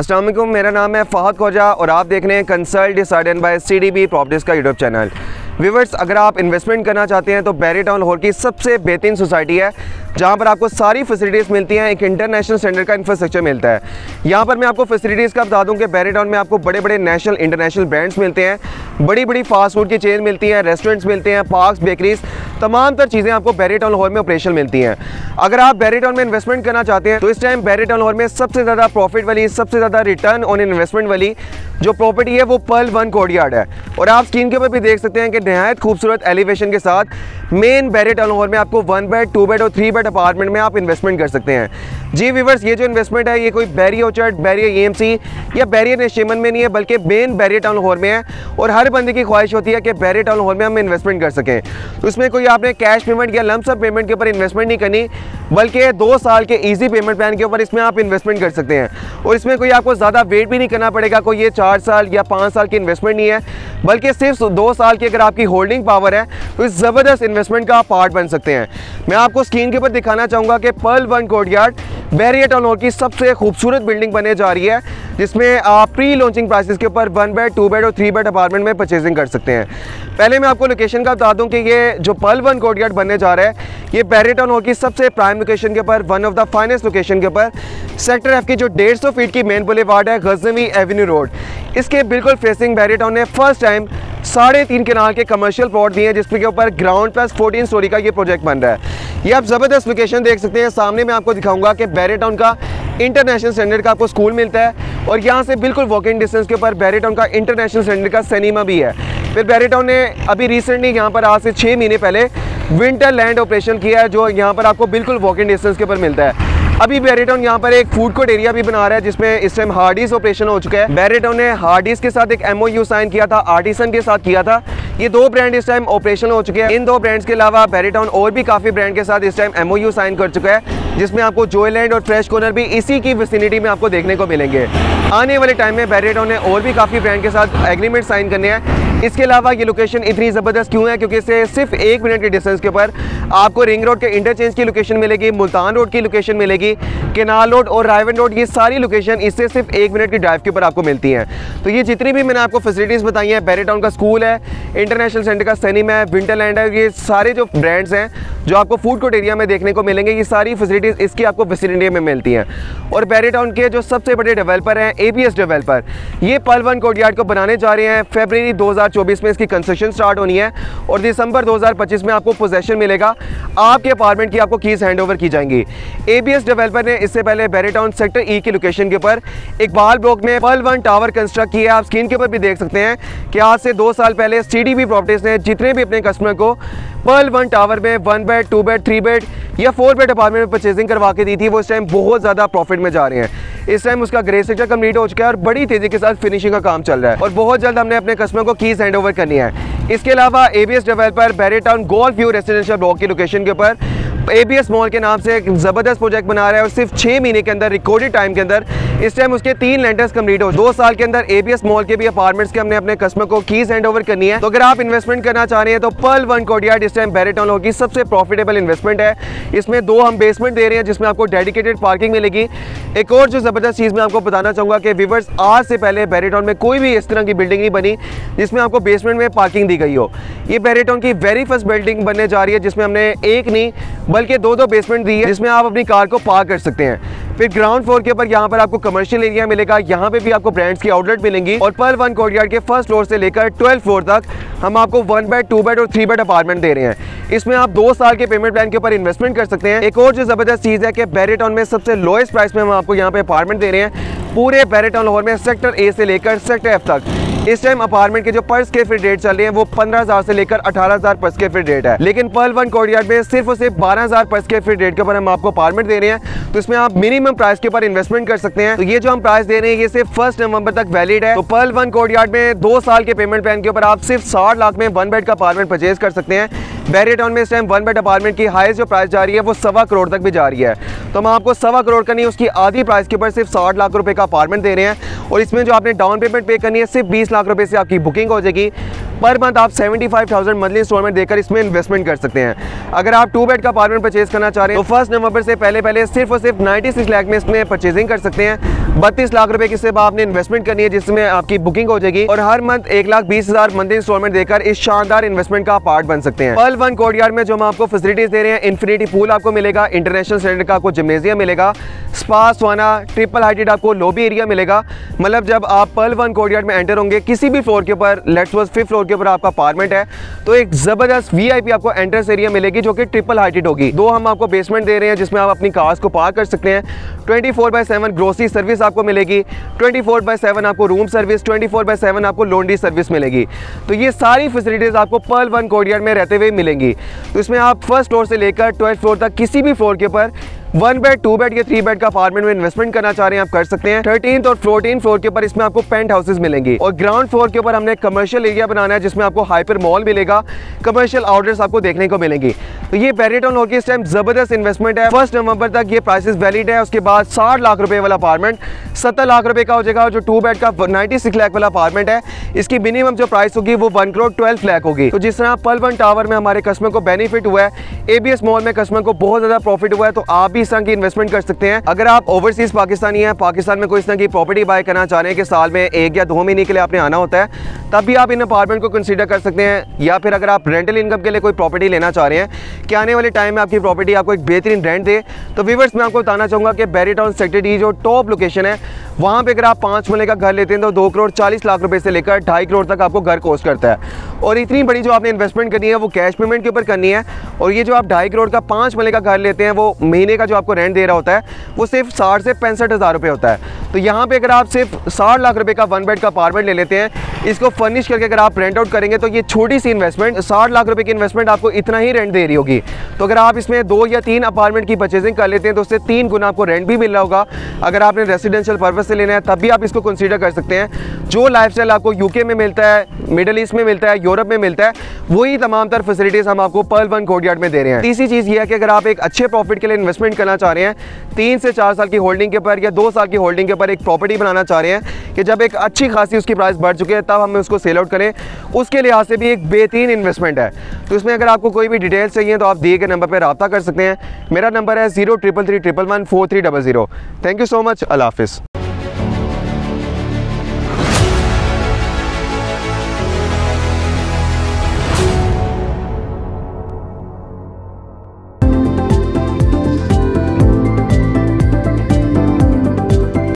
अस्सलाम वालेकुम, मेरा नाम है फ़हद खोजा और आप देख रहे हैं consult decided by CDB properties का यूट्यूब चैनल। व्यूअर्स, अगर आप इन्वेस्टमेंट करना चाहते हैं तो बैरी टाउन लाहौर की सबसे बेहतरीन सोसाइटी है जहां पर आपको सारी फैसिलिटीज़ मिलती हैं। एक इंटरनेशनल स्टैंडर्ड का इंफ्रास्ट्रक्चर मिलता है। यहां पर मैं आपको फैसिलिटीज़ का बता दूं कि बैरी टाउन में आपको बड़े बड़े नेशनल इंटरनेशनल ब्रांड्स मिलते हैं, बड़ी बड़ी फास्ट फूड की चेन मिलती हैं, रेस्टोरेंट्स मिलते हैं, पार्क्स, बेकरीज, तमाम तर चीज़ें आपको बैरी टाउन लाहौर में ऑपरेशन मिलती हैं। अगर आप बैरी टाउन में इन्वेस्टमेंट करना चाहते हैं तो इस टाइम बैरी टाउन लाहौर में सबसे ज़्यादा प्रॉफिट वाली, सबसे ज़्यादा रिटर्न ऑन इन्वेस्टमेंट वाली जो प्रॉपर्टी है वो पर्ल वन कोर्टयार्ड है। और आप स्क्रीन के ऊपर भी देख सकते हैं कि नहायत खूबसूरत एलिवेशन के साथ मेन बैरी टाउन लाहौर में आपको 1 बेड, 2 बेड और 3 बेड अपार्टमेंट में आप इन्वेस्टमेंट कर सकते हैं। जी व्यूअर्स, ये जो इन्वेस्टमेंट है ये कोई बैरियर ऑर्चर्ड, बैरियर EMC या बैरियर नेशेमन में नहीं है, बल्कि मेन बैरी टाउन लाहौर में है। और हर बंदे की ख्वाहिश होती है कि बैरी टाउन लाहौर में हम इन्वेस्टमेंट कर सकें। तो इसमें कोई आपने कैश पेमेंट या लम्प सम पेमेंट के ऊपर इन्वेस्टमेंट नहीं करनी, बल्कि 2 साल के ईजी पेमेंट प्लान के ऊपर इसमें आप इन्वेस्टमेंट कर सकते हैं। और इसमें कोई आपको ज़्यादा वेट भी नहीं करना पड़ेगा। कोई ये 4 साल या 5 साल की इन्वेस्टमेंट नहीं है, बल्कि सिर्फ 2 साल की अगर आपकी होल्डिंग पावर है तो इस ज़बरदस्त इन्वेस्टमेंट का पार्ट बन सकते हैं। मैं आपको स्क्रीन के ऊपर दिखाना चाहूँगा कि पर्ल वन कोर्टयार्ड बैरी टाउन लाहौर की सबसे खूबसूरत बिल्डिंग बनने जा रही है, जिसमें आप प्री लॉन्चिंग प्राइसेस के ऊपर 1 बेड, 2 बेड और 3 बेड अपार्टमेंट में परचेजिंग कर सकते हैं। पहले मैं आपको लोकेशन का बता दूं कि ये जो पर्ल वन कोर्टयार्ड बनने जा रहा है ये बैरी टाउन लाहौर की सबसे प्राइम लोकेशन के ऊपर, one of the finest location के ऊपर, सेक्टर F की जो 150 फीट की मेन बुलेवार्ड है, गज़नवी एवेन्यू रोड, इसके बिल्कुल फेसिंग बैरी टाउन ने फर्स्ट टाइम 3.5 कनाल के कमर्शियल प्लॉट दिए हैं, जिसके ऊपर ग्राउंड प्लस 14 स्टोरी का ये प्रोजेक्ट बन रहा है। ये आप ज़बरदस्त लोकेशन देख सकते हैं। सामने मैं आपको दिखाऊंगा कि बैरी टाउन का इंटरनेशनल स्टैंडर्ड का आपको स्कूल मिलता है और यहाँ से बिल्कुल वॉकिंग डिस्टेंस के ऊपर बैरी टाउन का इंटरनेशनल स्टैंडर्ड का सिनेमा भी है। फिर बैरी टाउन ने अभी रिसेंटली यहाँ पर आज से 6 महीने पहले विंटर लैंड ऑपरेशन किया है, जो यहाँ पर आपको बिल्कुल वॉकिंग डिस्टेंस के ऊपर मिलता है। अभी बैरी टाउन यहाँ पर एक फूड कोर्ट एरिया भी बना रहा है, जिसमें इस टाइम हार्डीज ऑपरेशन हो चुका है। बैरी टाउन ने हार्डीज के साथ एक MOU साइन किया था, आर्टिसन के साथ किया था। ये 2 ब्रांड इस टाइम ऑपरेशन हो चुके हैं। इन 2 ब्रांड्स के अलावा बैरी टाउन और भी काफ़ी ब्रांड के साथ इस टाइम MOU साइन कर चुका है, जिसमें आपको जॉयलैंड और फ्रेश कॉर्नर भी इसी की विसिनिटी में आपको देखने को मिलेंगे। आने वाले टाइम में बैरी टाउन ने और भी काफ़ी ब्रांड के साथ एग्रीमेंट साइन करने हैं। इसके अलावा ये लोकेशन इतनी ज़बरदस्त क्यों है, क्योंकि इससे सिर्फ 1 मिनट के डिस्टेंस के ऊपर आपको रिंग रोड के इंटरचेंज की लोकेशन मिलेगी, मुल्तान रोड की लोकेशन मिलेगी, केनाल रोड और रायवन रोड, ये सारी लोकेशन इससे सिर्फ 1 मिनट की ड्राइव के ऊपर आपको मिलती हैं। तो ये जितनी भी मैंने आपको फैसिलिटीज़ बताई हैं, बैरी टाउन का स्कूल है, इंटरनेशनल सेंटर का सिनेमा है, विंटरलैंड है, ये सारे जो ब्रांड्स हैं जो आपको फूड कोर्ट एरिया में देखने को मिलेंगे, ये सारी फैसिलिटीज़ इसकी आपको विसिनिटी में मिलती हैं। और बैरी टाउन के जो सबसे बड़े डेवलपर हैं ABS डेवलपर, ये पर्ल वन कोर्टयार्ड को बनाने जा रहे हैं। फरवरी 2024 में इसकी कंस्ट्रक्शन स्टार्ट होनी है और दिसंबर 2025 में आपको पोजेशन मिलेगा, आपके अपार्टमेंट की आपको कीज़ हैंड ओवर की जाएंगी। ABS डेवलपर ने इससे पहले बैरी टाउन सेक्टर E की लोकेशन के ऊपर इकबाल ब्लॉक में पर्ल वन टावर कंस्ट्रक्ट किया। आप स्क्रीन के ऊपर भी देख सकते हैं कि आज से 2 साल पहले CDB प्रॉपर्टीज़ ने जितने भी अपने कस्टमर को पर्ल वन टावर में 1 बेड, 2 बेड, 3 बेड या 4 बेड अपार्टमेंट में परचेजिंग करवा के दी थी, वो इस टाइम बहुत ज़्यादा प्रॉफिट में जा रहे हैं। इस टाइम उसका ग्रे सेक्टर कंप्लीट हो चुका है और बड़ी तेज़ी के साथ फिनिशिंग का काम चल रहा है और बहुत जल्द हमने अपने कस्टमर को कीज़ हैंड ओवर करनी है। इसके अलावा ABS developer Bahria town golf view residential block की लोकेशन के ऊपर ABS मॉल के नाम से एक ज़बरदस्त प्रोजेक्ट बना रहा है और सिर्फ 6 महीने के अंदर, रिकॉर्डेड टाइम के अंदर, इस टाइम उसके 3 लेंटर्स कंप्लीट हो। 2 साल के अंदर ABS मॉल के भी अपार्टमेंट्स के हमने अपने कस्टमर को कीज़ हैंड ओवर करनी है। तो अगर आप इन्वेस्टमेंट करना चाह रहे हैं तो पर्ल वन कोर्टयार्ड इस टाइम बैरी टाउन लाहौर की सबसे प्रॉफिटेबल इन्वेस्टमेंट है। इसमें 2 हम बेसमेंट दे रहे हैं, जिसमें आपको डेडिकेटेड पार्किंग मिलेगी। एक और जो ज़बरदस्त चीज़ मैं आपको बताना चाहूँगा कि व्यूअर्स, आज से पहले बैरी टाउन में कोई भी इस तरह की बिल्डिंग नहीं बनी जिसमें आपको बेसमेंट में पार्किंग दी गई हो। ये बैरी टाउन की वेरी फर्स्ट बिल्डिंग बनने जा रही है, जिसमें हमने एक नहीं बल्कि 2 बेसमेंट दी है, जिसमें आप अपनी कार को पार्क कर सकते हैं। फिर ग्राउंड फ्लोर के ऊपर यहाँ पर आपको कमर्शियल एरिया मिलेगा, यहाँ पे भी आपको ब्रांड्स की आउटलेट मिलेंगी। और पर्ल वन कोर्टयार्ड के फर्स्ट फ्लोर से लेकर 12th फ्लोर तक हम आपको 1 बेड, 2 बेड और 3 बेड अपार्टमेंट दे रहे हैं। इसमें आप 2 साल के पेमेंट प्लान के ऊपर इन्वेस्टमेंट कर सकते हैं। एक और जो ज़बरदस्त चीज़ है कि बैरी टाउन में सबसे लोएस्ट प्राइस में हम आपको यहाँ पे अपार्टमेंट दे रहे हैं। पूरे बैरी टाउन लाहौर में सेक्टर A से लेकर सेक्टर F तक इस टाइम अपार्टमेंट के जो पर स्क्वायर फीट रेट चल रहे हैं वो 15,000 से लेकर 18,000 पर स्क्वायर फीट रेट है। लेकिन पर्ल वन कोर्टयार्ड में सिर्फ और सिर्फ 12,000 पर स्क्वायर फीट रेट के ऊपर हम आपको अपार्टमेंट दे रहे हैं। तो इसमें आप मिनिमम प्राइस के ऊपर इन्वेस्टमेंट कर सकते हैं। तो ये जो हम प्राइस दे रहे हैं ये सिर्फ 1 नवंबर तक वैलिड है। तो पर्ल वन कोर्टयार्ड में 2 साल के पेमेंट प्लान के ऊपर आप सिर्फ 60 लाख में 1 बेड का अपार्टमेंट परचेज कर सकते हैं। बैरी टाउन में इस टाइम 1 बेड अपार्टमेंट की हाईएस्ट जो प्राइस जा रही है वो 1.25 करोड़ तक भी जा रही है। तो हम आपको 1.25 करोड़ का नहीं, उसकी आधी प्राइस के ऊपर सिर्फ 60 लाख रुपए का अपार्टमेंट दे रहे हैं। और इसमें जो आपने डाउन पेमेंट पे करनी है सिर्फ 20 लाख रुपए से आपकी बुकिंग हो जाएगी। पर मंथ आप 75,000 मंथली इंस्टॉलमेंट देकर इसमें इन्वेस्टमेंट कर सकते हैं। अगर आप 2 बेड का अपार्टमेंट परचेज करना चाह रहे हैं तो 1 नवंबर से पहले सिर्फ और सिर्फ 96 लाख में इसमें परचेजिंग कर सकते हैं। 32 लाख रुपए की सिर्फ आपने इन्वेस्टमेंट करनी है, जिसमें आपकी बुकिंग हो जाएगी और हर मंथ 1,20,000 मंथली इंस्टॉलमेंट देकर इस शानदार इन्वेस्टमेंट का पार्ट बन सकते हैं। पर्ल वन कोर्टयार्ड में जो हम आपको फैसिलिटीज दे रहे हैं, इंफिनिटी पूल आपको मिलेगा, इंटरनेशनल स्टैंडर्ड का आपको जिम्नेजियम मिलेगा, स्पा, सौना, ट्रिपल हाइटेड आपको लॉबी एरिया मिलेगा। मतलब जब आप पर्ल वन कोर्टयार्ड में एंटर होंगे किसी भी फ्लोर के ऊपर, लेट्स सपोज 5th फ्लोर के ऊपर आपका अपार्टमेंट है, तो एक जबरदस्त वीआईपी आपको एंट्रेंस एरिया मिलेगी जो कि ट्रिपल हाइटेड होगी। 2 हम आपको बेसमेंट दे रहे हैं जिसमें आप अपनी कार्स को पार्क कर सकते हैं। 24/7 ग्रोसरी सर्विस आपको मिलेगी, 24/7 आपको रूम सर्विस, 24/7 आपको लॉन्ड्री सर्विस मिलेगी। तो ये सारी फैसिलिटीज आपको पर्ल वन कोर्टयार्ड में रहते हुए मिलेंगी। तो इसमें आप 1st फ्लोर से लेकर 12th फ्लोर तक किसी भी फ्लोर के ऊपर 1 बेड, 2 बेड या 3 बेड का अपार्टमेंट में इन्वेस्टमेंट करना चाह रहे हैं आप कर सकते हैं। 13th और 14th फ्लोर के ऊपर इसमें आपको पेंट हाउसेज मिलेंगी और ग्राउंड फ्लोर के ऊपर हमने कमर्शियल एरिया बनाना है जिसमें आपको हाइपर मॉल मिलेगा, कमर्शियल आउटलेट्स आपको देखने को मिलेंगी। तो ये बैरियर टाउन हॉल की इस टाइम जबरदस्त इन्वेस्टमेंट है। 1 नवंबर तक ये प्राइसेस वैलिड है। उसके बाद 60 लाख रुपए वाला अपार्टमेंट 70 लाख रुपए का हो जाएगा और जो 2 बेड का 96 लाख वाला अपार्टमेंट है इसकी मिनिमम जो प्राइस होगी वो 1,12 लाख होगी। तो जिस तरह पर्ल वन टावर में हमारे कस्टमर को बेनिफिट हुआ है, ABS मॉल में कस्टमर को बहुत ज्यादा प्रॉफिट हुआ है, तो आप भी इस तरह की इन्वेस्टमेंट कर सकते हैं। अगर आप ओवरसीज पाकिस्तानी हैं, पाकिस्तान में कोई इस तरह की प्रॉपर्टी बाय करना चाह रहे हैं कि साल में 1 या 2 महीने के लिए आपने आना होता है, तब भी आप इन अपार्टमेंट को कंसीडर कर सकते हैं। या फिर अगर आप रेंटल इनकम के लिए कोई प्रॉपर्टी लेना चाह रहे हैं कि आने वाले टाइम में आपकी प्रॉपर्टी आपको एक बेहतरीन रेंट दे, तो व्यूअर्स मैं आपको बताना चाहूँगा कि बैरियर टाउन सेक्टर डी जो टॉप लोकेशन है, वहाँ पर अगर आप 5 मरले का घर लेते हैं तो 2,40 लाख से लेकर 2.5 करोड़ तक आपको घर कॉस्ट करता है। और इतनी बड़ी जो आपने इन्वेस्टमेंट करनी है वो कैश पेमेंट के ऊपर करनी है। और ये जो आप 2.5 करोड़ का 5 मरले का घर लेते हैं, वो महीने का जो आपको रेंट दे रहा होता है वो सिर्फ 60 से 65 हज़ार रुपये होता है। तो यहाँ पे अगर आप सिर्फ 60 लाख रुपए का 1 बेड का अपार्टमेंट ले लेते हैं, इसको फर्निश करके अगर आप रेंट आउट करेंगे तो ये छोटी सी इन्वेस्टमेंट 60 लाख रुपए की इन्वेस्टमेंट आपको इतना ही रेंट दे रही होगी। तो अगर आप इसमें 2 या 3 अपार्टमेंट की परचेजिंग कर लेते हैं तो उससे 3 गुना आपको रेंट भी मिल रहा होगा। अगर आपने रेसिडेंशियल पर्पज से लेना है तब भी आप इसको कंसीडर कर सकते हैं। जो लाइफस्टाइल आपको यूके में मिलता है, मिडिल ईस्ट में मिलता है, यूरोप में मिलता है, वही तमाम तर फैसिलिटीज हम आपको पर्ल वन कोर्टयार्ड में दे रहे हैं। तीसरी चीज़ ये है कि अगर आप एक अच्छे प्रॉफिट के लिए इन्वेस्टमेंट करना चाह रहे हैं, 3 से 4 साल की होल्डिंग के ऊपर या 2 साल की होल्डिंग के ऊपर एक प्रॉपर्टी बनाना चाह रहे हैं कि जब एक अच्छी खासी उसकी प्राइस बढ़ चुकी है तब हमें उसको सेल आउट करें, उसके लिहाज से भी एक बेहतरीन इन्वेस्टमेंट है। तो इसमें अगर आपको कोई भी डिटेल्स चाहिए तो आप दिए गए नंबर पर रब्ता कर सकते हैं। मेरा नंबर है 0333114300। Thank you so much. अल्लाह हाफिज़।